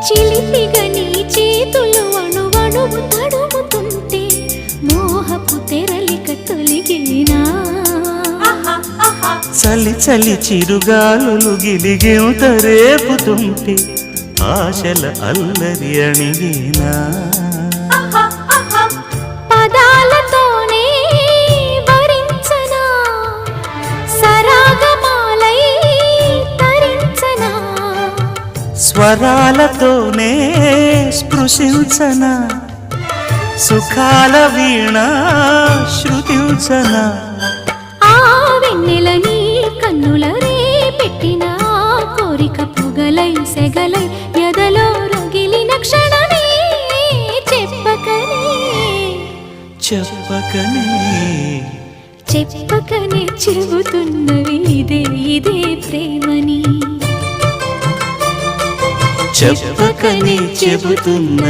చిలిపిగా నీ చేతులు అణువణువు తడుముతుంటే మోహపు తెరలిక తొలిగేనా చలి చలి చిరుగాలులు గిలిగేంత రేపుతుంటే ఆశల అల్లరి అణిగేనా పదాలతోనే వరించనా సరాగమాలై తరించనా స్వరాలతోనే స్పృశించనా సుఖాల వీణ శృతించనా ఆ వెన్నెల నీ కన్నుల రే పెట్టిన కోరిక పొగలై సెగలై ఎదలో రగిలిన క్షణమే చెప్పకనే చెప్పకనే చెప్పకనే చెబుతున్నవి ఇదే ఇదే ప్రేమని చెప్పకనే చెబుతున్న